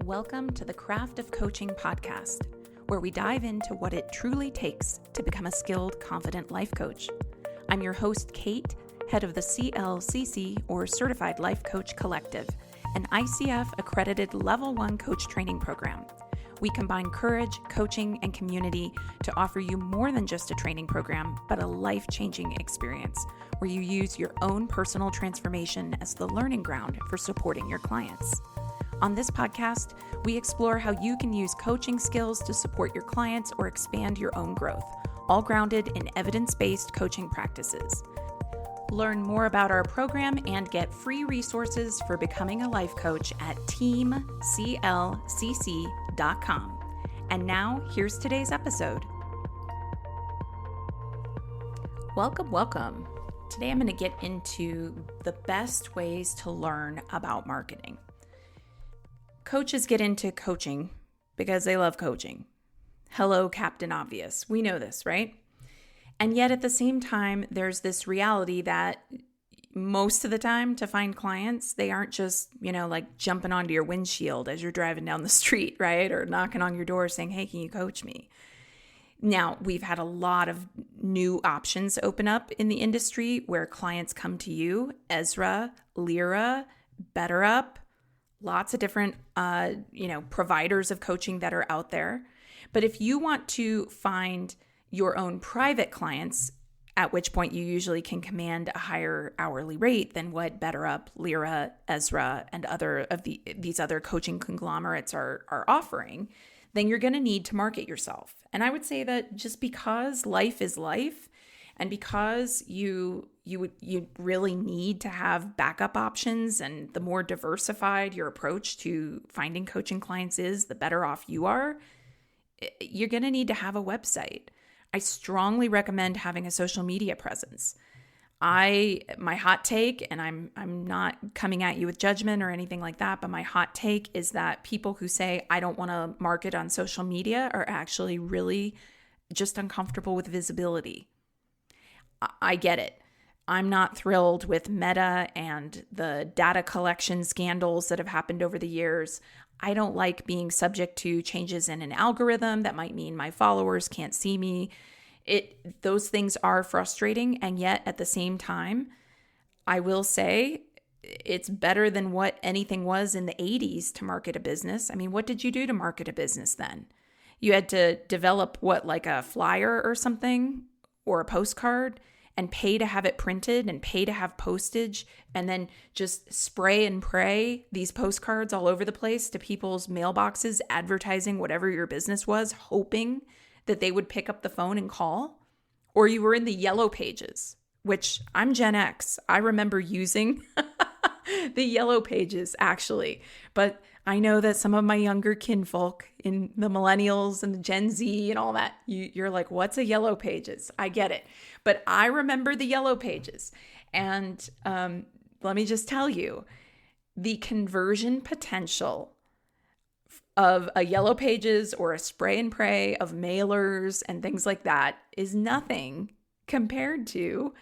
Welcome to the Craft of Coaching podcast, where we dive into what it truly takes to become a skilled, confident life coach. I'm your host, Kate, head of the CLCC, or Certified Life Coach Collective, an ICF accredited Level 1 coach training program. We combine courage, coaching, and community to offer you more than just a training program, but a life-changing experience where you use your own personal transformation as the learning ground for supporting your clients. On this podcast, we explore how you can use coaching skills to support your clients or expand your own growth, all grounded in evidence-based coaching practices. Learn more about our program and get free resources for becoming a life coach at teamclcc.com. And now, here's today's episode. Welcome. Today I'm going to get into the best ways to learn about marketing. Coaches get into coaching because they love coaching. Hello, Captain Obvious. We know this, right? And yet at the same time, there's this reality that most of the time to find clients, they aren't just, like jumping onto your windshield as you're driving down the street, right? Or knocking on your door saying, hey, can you coach me? Now, we've had a lot of new options open up in the industry where clients come to you, Ezra, Lyra, BetterUp, lots of different, providers of coaching that are out there. But if you want to find your own private clients, at which point you usually can command a higher hourly rate than what BetterUp, Lyra, Ezra, and other of these other coaching conglomerates are offering, then you're going to need to market yourself. And I would say that just because life is life, and because you really need to have backup options, and the more diversified your approach to finding coaching clients is, the better off you are, you're going to need to have a website. I strongly recommend having a social media presence. My hot take, and I'm not coming at you with judgment or anything like that, but my hot take is that people who say, I don't want to market on social media, are actually really just uncomfortable with visibility. I get it. I'm not thrilled with Meta and the data collection scandals that have happened over the years. I don't like being subject to changes in an algorithm that might mean my followers can't see me. Those things are frustrating, and yet at the same time, I will say it's better than what anything was in the 80s to market a business. I mean, what did you do to market a business then? You had to develop like a flyer or something, or a postcard, and pay to have it printed and pay to have postage, and then just spray and pray these postcards all over the place to people's mailboxes advertising whatever your business was, hoping that they would pick up the phone and call. Or you were in the yellow pages, which I'm Gen X. I remember using the yellow pages actually, but I know that some of my younger kinfolk in the millennials and the Gen Z and all that, you're like, what's a yellow pages? I get it. But I remember the yellow pages. And let me just tell you, the conversion potential of a yellow pages or a spray and pray of mailers and things like that is nothing compared to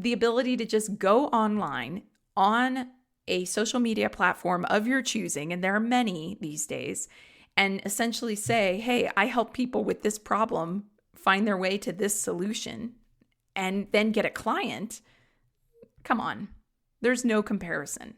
the ability to just go online on a social media platform of your choosing, and there are many these days, and essentially say, hey, I help people with this problem find their way to this solution, and then get a client. Come on. There's no comparison.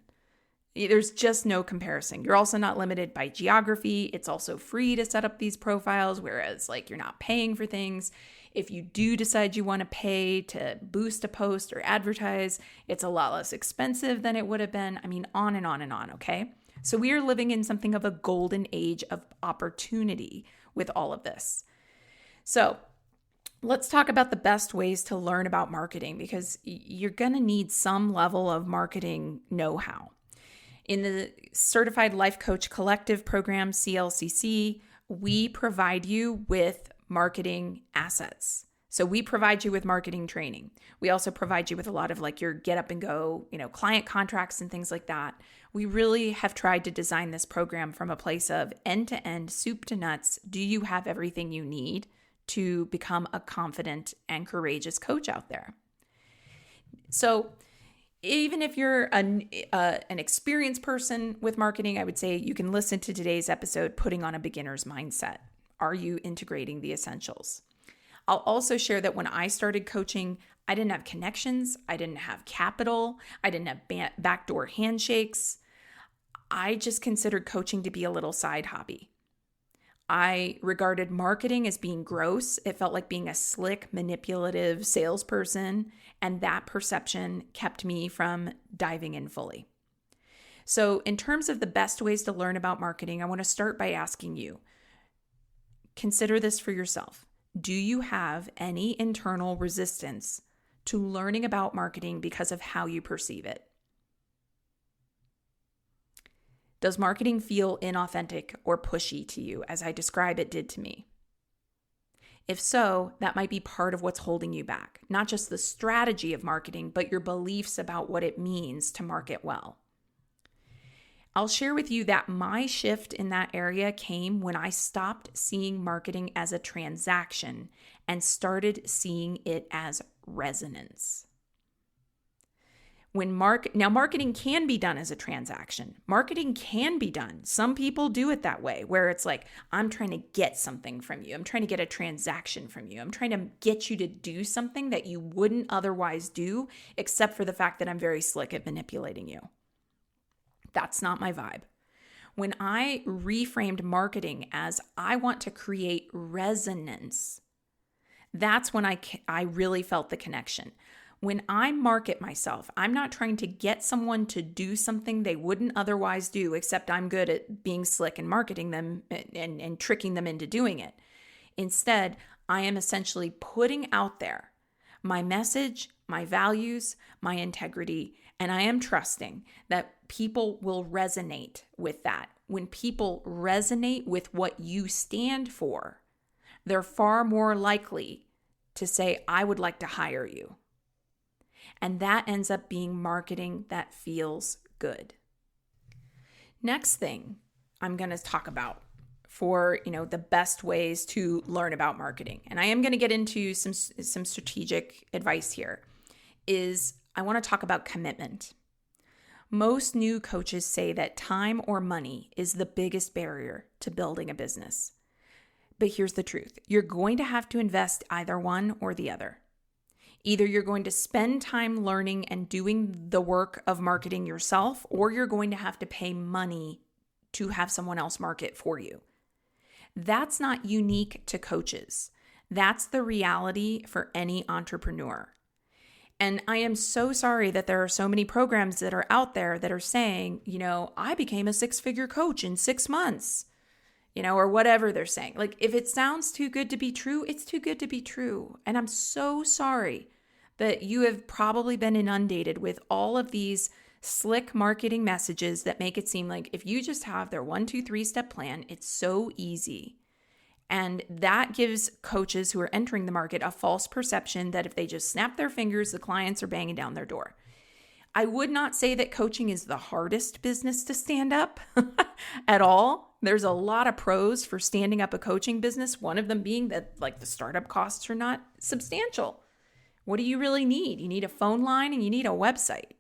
There's just no comparison. You're also not limited by geography. It's also free to set up these profiles, whereas you're not paying for things. If you do decide you want to pay to boost a post or advertise, it's a lot less expensive than it would have been. I mean, on and on and on, okay? So we are living in something of a golden age of opportunity with all of this. So let's talk about the best ways to learn about marketing, because you're going to need some level of marketing know-how. In the Certified Life Coach Collective program, CLCC, we provide you with marketing assets. So we provide you with marketing training. We also provide you with a lot of your get up and go, client contracts and things like that. We really have tried to design this program from a place of end to end, soup to nuts. Do you have everything you need to become a confident and courageous coach out there? So Even if you're an experienced person with marketing, I would say you can listen to today's episode, Putting on a Beginner's Mindset. Are you integrating the essentials? I'll also share that when I started coaching, I didn't have connections. I didn't have capital. I didn't have backdoor handshakes. I just considered coaching to be a little side hobby. I regarded marketing as being gross. It felt like being a slick, manipulative salesperson, and that perception kept me from diving in fully. So, in terms of the best ways to learn about marketing, I want to start by asking you, consider this for yourself. Do you have any internal resistance to learning about marketing because of how you perceive it? Does marketing feel inauthentic or pushy to you, as I describe it did to me? If so, that might be part of what's holding you back, not just the strategy of marketing, but your beliefs about what it means to market well. I'll share with you that my shift in that area came when I stopped seeing marketing as a transaction and started seeing it as resonance. Now marketing can be done as a transaction. Marketing can be done. Some people do it that way, where it's like, I'm trying to get something from you. I'm trying to get a transaction from you. I'm trying to get you to do something that you wouldn't otherwise do, except for the fact that I'm very slick at manipulating you. That's not my vibe. When I reframed marketing as I want to create resonance, that's when I really felt the connection. When I market myself, I'm not trying to get someone to do something they wouldn't otherwise do, except I'm good at being slick and marketing them and tricking them into doing it. Instead, I am essentially putting out there my message, my values, my integrity, and I am trusting that people will resonate with that. When people resonate with what you stand for, they're far more likely to say, I would like to hire you. And that ends up being marketing that feels good. Next thing I'm going to talk about for, the best ways to learn about marketing. And I am going to get into some strategic advice here, is I want to talk about commitment. Most new coaches say that time or money is the biggest barrier to building a business. But here's the truth. You're going to have to invest either one or the other. Either you're going to spend time learning and doing the work of marketing yourself, or you're going to have to pay money to have someone else market for you. That's not unique to coaches. That's the reality for any entrepreneur. And I am so sorry that there are so many programs that are out there that are saying, I became a 6-figure coach in 6 months, or whatever they're saying. Like, if it sounds too good to be true, it's too good to be true. And I'm so sorry that you have probably been inundated with all of these slick marketing messages that make it seem like if you just have their 1, 2, 3-step plan, it's so easy. And that gives coaches who are entering the market a false perception that if they just snap their fingers, the clients are banging down their door. I would not say that coaching is the hardest business to stand up at all. There's a lot of pros for standing up a coaching business, one of them being that the startup costs are not substantial. What do you really need? You need a phone line and you need a website,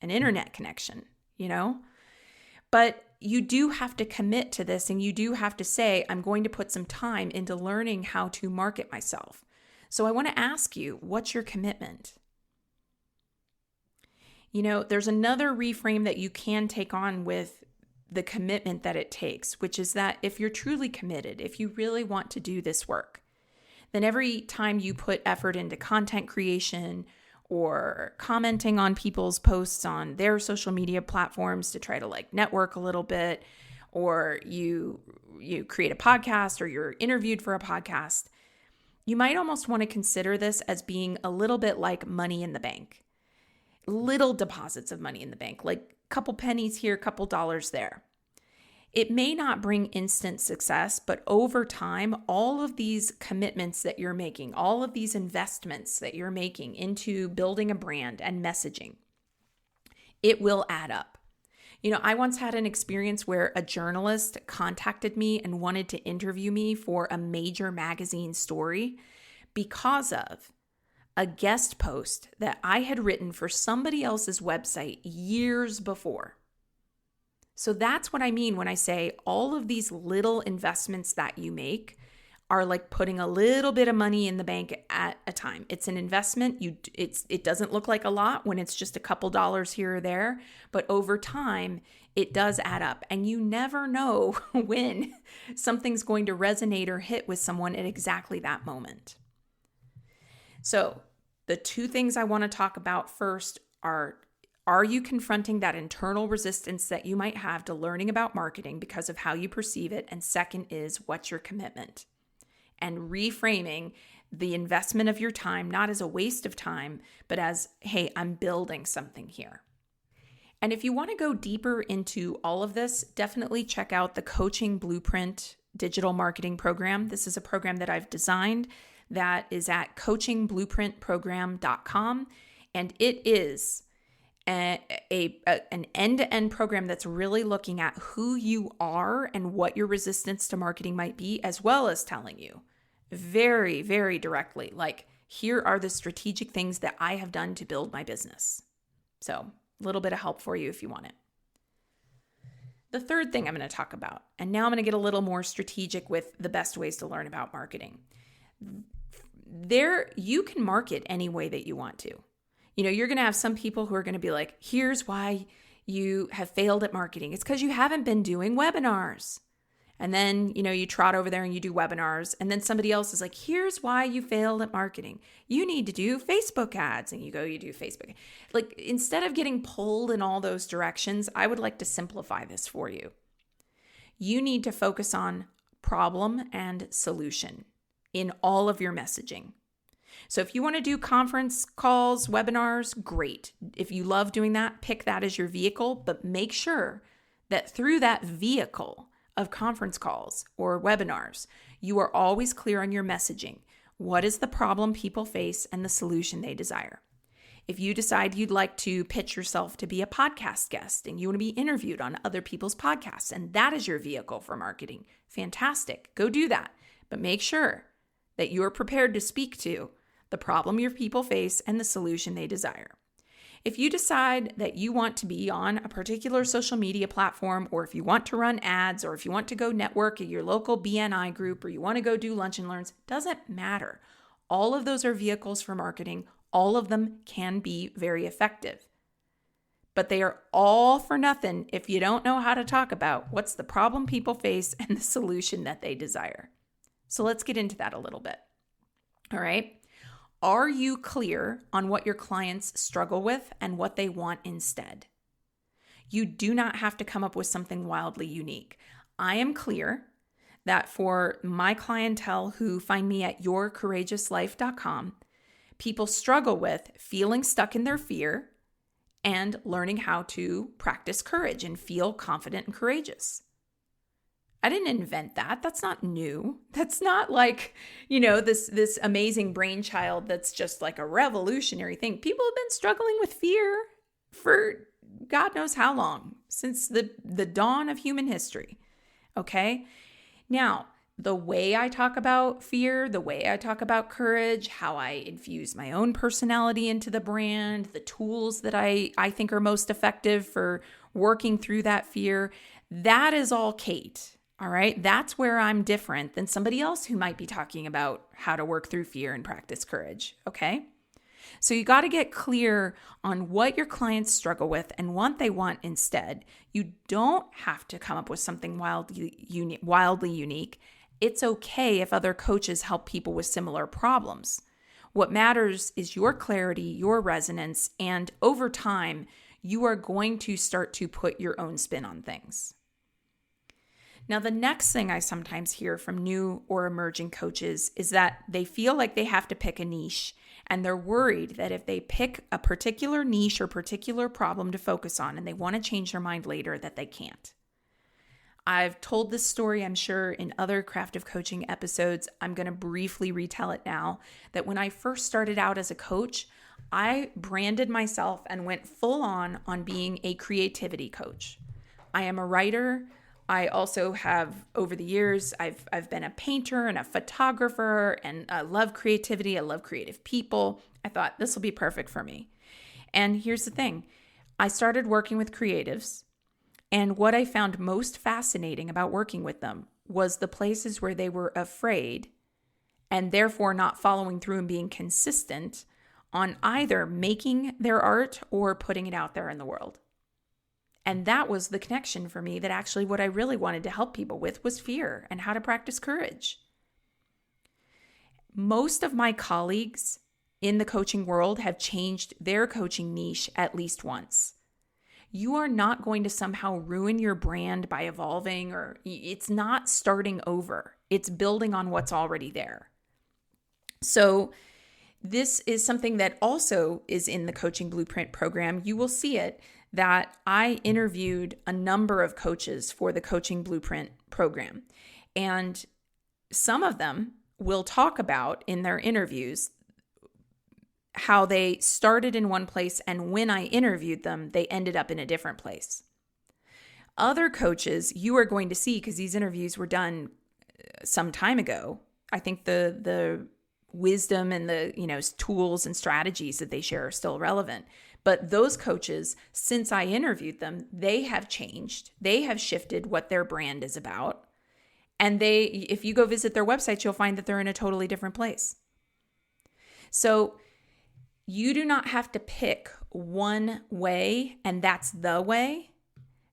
an internet connection, But you do have to commit to this, and you do have to say, I'm going to put some time into learning how to market myself. So I want to ask you, what's your commitment? There's another reframe that you can take on with the commitment that it takes, which is that if you're truly committed, if you really want to do this work, then every time you put effort into content creation or commenting on people's posts on their social media platforms to try to network a little bit, or you create a podcast or you're interviewed for a podcast, you might almost want to consider this as being a little bit like money in the bank. Little deposits of money in the bank, like a couple pennies here, a couple dollars there. It may not bring instant success, but over time, all of these commitments that you're making, all of these investments that you're making into building a brand and messaging, it will add up. I once had an experience where a journalist contacted me and wanted to interview me for a major magazine story because of a guest post that I had written for somebody else's website years before. So that's what I mean when I say all of these little investments that you make are like putting a little bit of money in the bank at a time. It's an investment. It doesn't look like a lot when it's just a couple dollars here or there, but over time, it does add up. And you never know when something's going to resonate or hit with someone at exactly that moment. So the two things I want to talk about first are you confronting that internal resistance that you might have to learning about marketing because of how you perceive it? And second is, what's your commitment? And reframing the investment of your time, not as a waste of time, but as, hey, I'm building something here. And if you want to go deeper into all of this, definitely check out the Coaching Blueprint Digital Marketing Program. This is a program that I've designed that is at coachingblueprintprogram.com. And it is an end-to-end program that's really looking at who you are and what your resistance to marketing might be, as well as telling you very, very directly, like, here are the strategic things that I have done to build my business. So a little bit of help for you if you want it. The third thing I'm going to talk about, and now I'm going to get a little more strategic with the best ways to learn about marketing. You can market any way that you want to. You're going to have some people who are going to be like, here's why you have failed at marketing. It's because you haven't been doing webinars. And then, you trot over there and you do webinars. And then somebody else is like, here's why you failed at marketing. You need to do Facebook ads. And you do Facebook. Like, instead of getting pulled in all those directions, I would like to simplify this for you. You need to focus on problem and solution in all of your messaging. So if you want to do conference calls, webinars, great. If you love doing that, pick that as your vehicle, but make sure that through that vehicle of conference calls or webinars, you are always clear on your messaging. What is the problem people face and the solution they desire? If you decide you'd like to pitch yourself to be a podcast guest and you want to be interviewed on other people's podcasts, and that is your vehicle for marketing, fantastic. Go do that. But make sure that you're prepared to speak to the problem your people face and the solution they desire. If you decide that you want to be on a particular social media platform, or if you want to run ads, or if you want to go network at your local BNI group, or you want to go do lunch and learns, doesn't matter. All of those are vehicles for marketing. All of them can be very effective. But they are all for nothing if you don't know how to talk about what's the problem people face and the solution that they desire. So let's get into that a little bit. All right. Are you clear on what your clients struggle with and what they want instead? You do not have to come up with something wildly unique. I am clear that for my clientele who find me at yourcourageouslife.com, people struggle with feeling stuck in their fear and learning how to practice courage and feel confident and courageous. I didn't invent that. That's not new. That's not like, this amazing brainchild that's just like a revolutionary thing. People have been struggling with fear for God knows how long, since the dawn of human history. Okay? Now, the way I talk about fear, the way I talk about courage, how I infuse my own personality into the brand, the tools that I think are most effective for working through that fear, that is all Kate. All right, that's where I'm different than somebody else who might be talking about how to work through fear and practice courage, okay? So you got to get clear on what your clients struggle with and what they want instead. You don't have to come up with something wildly unique. It's okay if other coaches help people with similar problems. What matters is your clarity, your resonance, and over time, you are going to start to put your own spin on things. Now, the next thing I sometimes hear from new or emerging coaches is that they feel like they have to pick a niche, and they're worried that if they pick a particular niche or particular problem to focus on and they want to change their mind later, that they can't. I've told this story, I'm sure, in other Craft of Coaching episodes. I'm going to briefly retell it now, that when I first started out as a coach, I branded myself and went full on being a creativity coach. I am a writer. I also have, over the years, I've been a painter and a photographer, and I love creativity. I love creative people. I thought this will be perfect for me. And here's the thing. I started working with creatives, and what I found most fascinating about working with them was the places where they were afraid and therefore not following through and being consistent on either making their art or putting it out there in the world. And that was the connection for me, that actually what I really wanted to help people with was fear and how to practice courage. Most of my colleagues in the coaching world have changed their coaching niche at least once. You are not going to somehow ruin your brand by evolving, or it's not starting over. It's building on what's already there. So this is something that also is in the Coaching Blueprint program. You will see it, that I interviewed a number of coaches for the Coaching Blueprint program. And some of them will talk about in their interviews how they started in one place, and when I interviewed them, they ended up in a different place. Other coaches you are going to see, because these interviews were done some time ago, I think the wisdom and the tools and strategies that they share are still relevant. But those coaches, since I interviewed them, they have changed. They have shifted what their brand is about. And if you go visit their websites, you'll find that they're in a totally different place. So you do not have to pick one way and that's the way,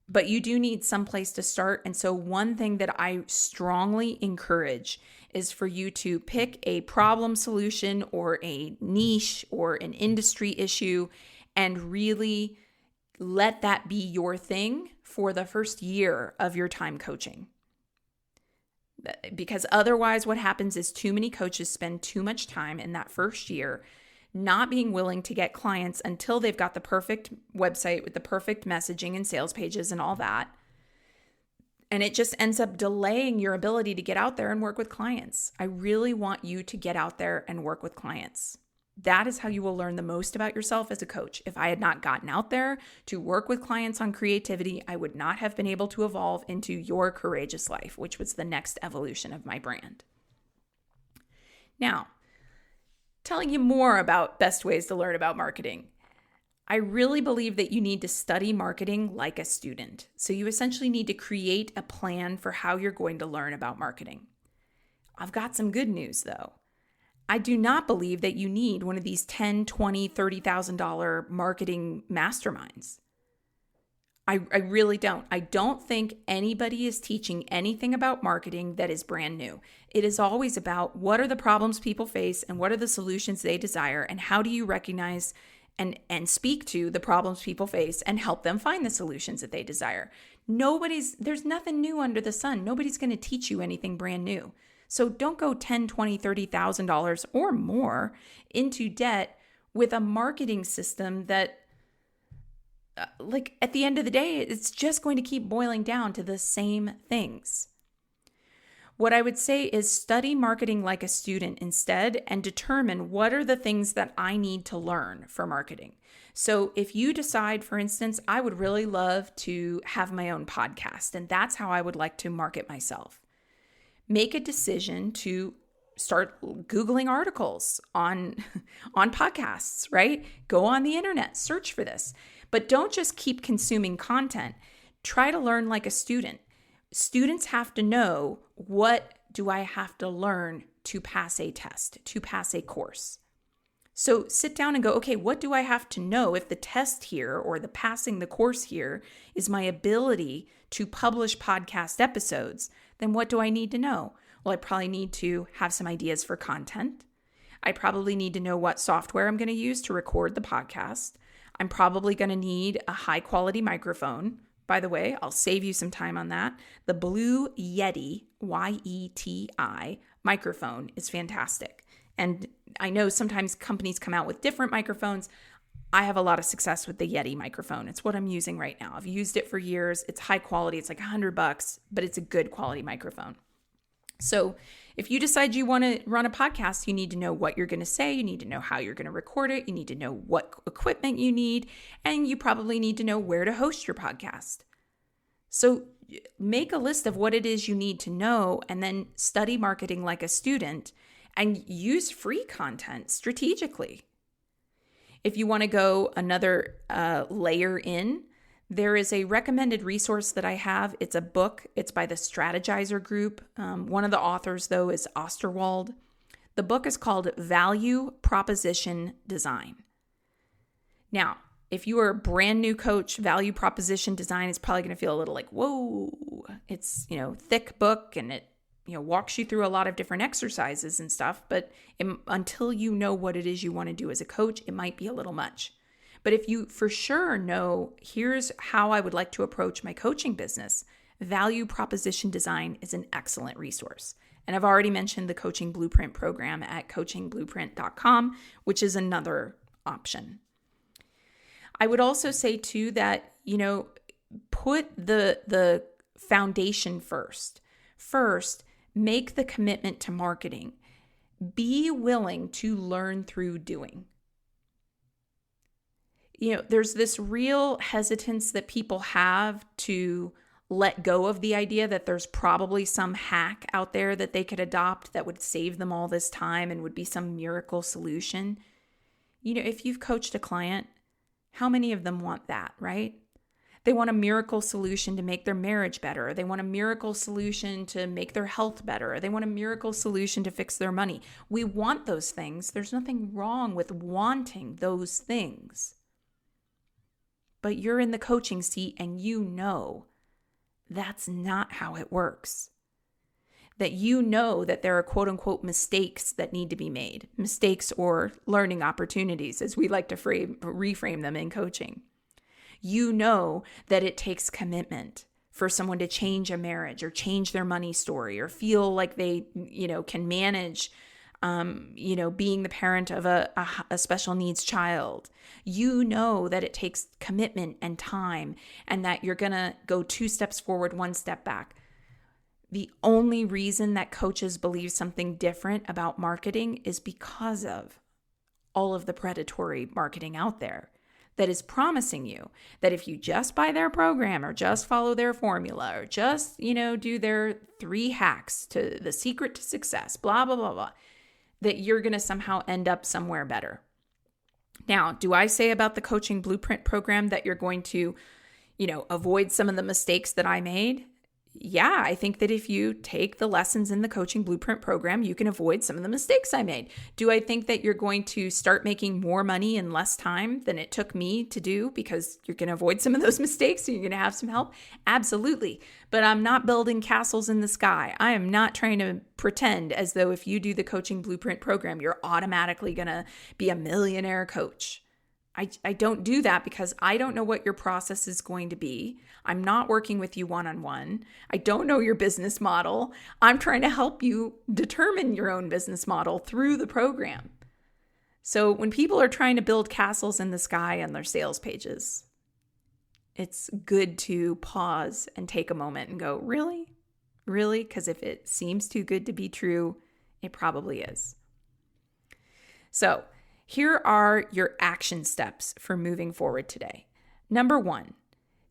but you do need some place to start. And so one thing that I strongly encourage is for you to pick a problem solution or a niche or an industry issue and really let that be your thing for the first year of your time coaching. Because otherwise what happens is too many coaches spend too much time in that first year not being willing to get clients until they've got the perfect website with the perfect messaging and sales pages and all that. And it just ends up delaying your ability to get out there and work with clients. I really want you to get out there and work with clients. That is how you will learn the most about yourself as a coach. If I had not gotten out there to work with clients on creativity, I would not have been able to evolve into Your Courageous Life, which was the next evolution of my brand. Now, telling you more about best ways to learn about marketing. I really believe that you need to study marketing like a student. So you essentially need to create a plan for how you're going to learn about marketing. I've got some good news though. I do not believe that you need one of these $10,000, $20,000, $30,000 marketing masterminds. I really don't. I don't think anybody is teaching anything about marketing that is brand new. It is always about what are the problems people face and what are the solutions they desire, and how do you recognize and speak to the problems people face and help them find the solutions that they desire. There's nothing new under the sun. Nobody's going to teach you anything brand new. So don't go $10,000, $20,000, $30,000 or more into debt with a marketing system that at the end of the day, it's just going to keep boiling down to the same things. What I would say is study marketing like a student instead and determine what are the things that I need to learn for marketing. So if you decide, for instance, I would really love to have my own podcast, and that's how I would like to market myself. Make a decision to start Googling articles on podcasts, right? Go on the internet, search for this. But don't just keep consuming content. Try to learn like a student. Students have to know, what do I have to learn to pass a test, to pass a course? So sit down and go, okay, what do I have to know if the test here or the passing the course here is my ability to publish podcast episodes? Then what do I need to know? Well, I probably need to have some ideas for content. I probably need to know what software I'm going to use to record the podcast. I'm probably going to need a high quality microphone. By the way, I'll save you some time on that. The Blue Yeti, Y-E-T-I, microphone is fantastic. And I know sometimes companies come out with different microphones. I have a lot of success with the Yeti microphone. It's what I'm using right now. I've used it for years. It's high quality. It's like $100, but it's a good quality microphone. So if you decide you want to run a podcast, you need to know what you're going to say. You need to know how you're going to record it. You need to know what equipment you need. And you probably need to know where to host your podcast. So make a list of what it is you need to know and then study marketing like a student and use free content strategically. If you want to go another layer in, there is a recommended resource that I have. It's a book. It's by the Strategizer Group. One of the authors, though, is Osterwald. The book is called Value Proposition Design. Now, if you are a brand new coach, value proposition design is probably going to feel a little like, whoa, it's, thick book and it, walks you through a lot of different exercises and stuff. But until you know what it is you want to do as a coach, it might be a little much. But if you for sure know, here's how I would like to approach my coaching business, value proposition design is an excellent resource. And I've already mentioned the Coaching Blueprint program at coachingblueprint.com, which is another option. I would also say too that, put the foundation first. First, make the commitment to marketing. Be willing to learn through doing. There's this real hesitance that people have to let go of the idea that there's probably some hack out there that they could adopt that would save them all this time and would be some miracle solution. If you've coached a client, how many of them want that, right? They want a miracle solution to make their marriage better. They want a miracle solution to make their health better. They want a miracle solution to fix their money. We want those things. There's nothing wrong with wanting those things. But you're in the coaching seat and that's not how it works. That that there are quote unquote mistakes that need to be made. Mistakes or learning opportunities, as we like to reframe them in coaching. That it takes commitment for someone to change a marriage or change their money story or feel like they, can manage, being the parent of a special needs child. That it takes commitment and time and that you're going to go 2 steps forward, 1 step back. The only reason that coaches believe something different about marketing is because of all of the predatory marketing out there that is promising you that if you just buy their program or just follow their formula or just, do their 3 hacks to the secret to success, blah, blah, blah, blah, that you're going to somehow end up somewhere better. Now, do I say about the Coaching Blueprint program that you're going to, avoid some of the mistakes that I made? Yeah, I think that if you take the lessons in the Coaching Blueprint program, you can avoid some of the mistakes I made. Do I think that you're going to start making more money in less time than it took me to do because you're going to avoid some of those mistakes and you're going to have some help? Absolutely. But I'm not building castles in the sky. I am not trying to pretend as though if you do the Coaching Blueprint program, you're automatically going to be a millionaire coach. I don't do that because I don't know what your process is going to be. I'm not working with you one-on-one. I don't know your business model. I'm trying to help you determine your own business model through the program. So when people are trying to build castles in the sky on their sales pages, it's good to pause and take a moment and go, really? Really? Because if it seems too good to be true, it probably is. So here are your action steps for moving forward today. Number 1,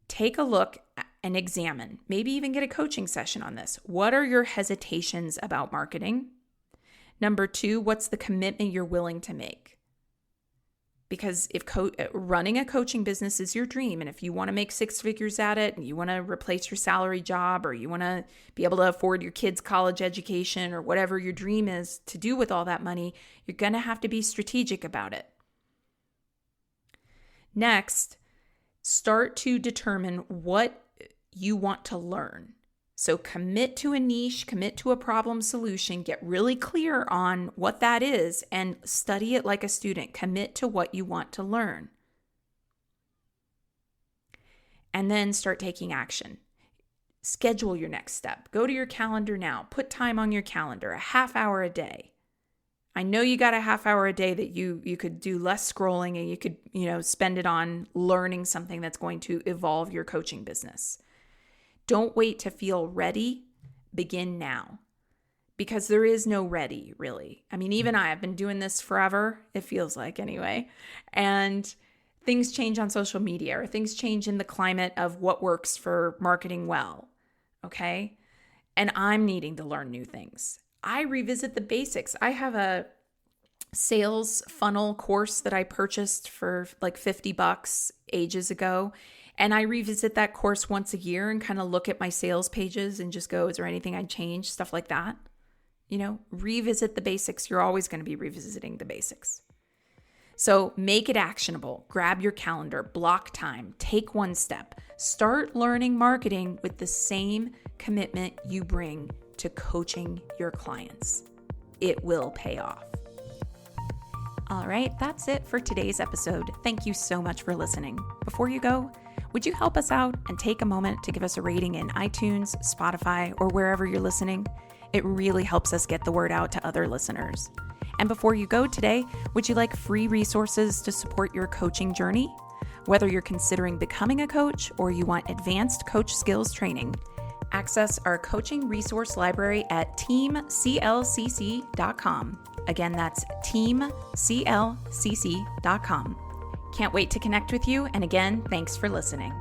take a look and examine, maybe even get a coaching session on this. What are your hesitations about marketing? Number 2, what's the commitment you're willing to make? Because if running a coaching business is your dream, and if you want to make 6 figures at it, and you want to replace your salary job, or you want to be able to afford your kids' college education, or whatever your dream is to do with all that money, you're going to have to be strategic about it. Next, start to determine what you want to learn. So commit to a niche, commit to a problem solution, get really clear on what that is and study it like a student. Commit to what you want to learn. And then start taking action. Schedule your next step. Go to your calendar now. Put time on your calendar, a half hour a day. I know you got a half hour a day that you could do less scrolling and you could, spend it on learning something that's going to evolve your coaching business. Don't wait to feel ready. Begin now. Because there is no ready, really. I mean, even I've been doing this forever, it feels like anyway. And things change on social media or things change in the climate of what works for marketing well. okay? And I'm needing to learn new things. I revisit the basics. I have a sales funnel course that I purchased for like $50 ages ago. And I revisit that course once a year and kind of look at my sales pages and just go, is there anything I'd change? Stuff like that. Revisit the basics. You're always going to be revisiting the basics. So make it actionable. Grab your calendar, block time, take one step. Start learning marketing with the same commitment you bring to coaching your clients. It will pay off. All right, that's it for today's episode. Thank you so much for listening. Before you go, would you help us out and take a moment to give us a rating in iTunes, Spotify, or wherever you're listening? It really helps us get the word out to other listeners. And before you go today, would you like free resources to support your coaching journey? Whether you're considering becoming a coach or you want advanced coach skills training, access our coaching resource library at teamclcc.com. Again, that's teamclcc.com. Can't wait to connect with you. And again, thanks for listening.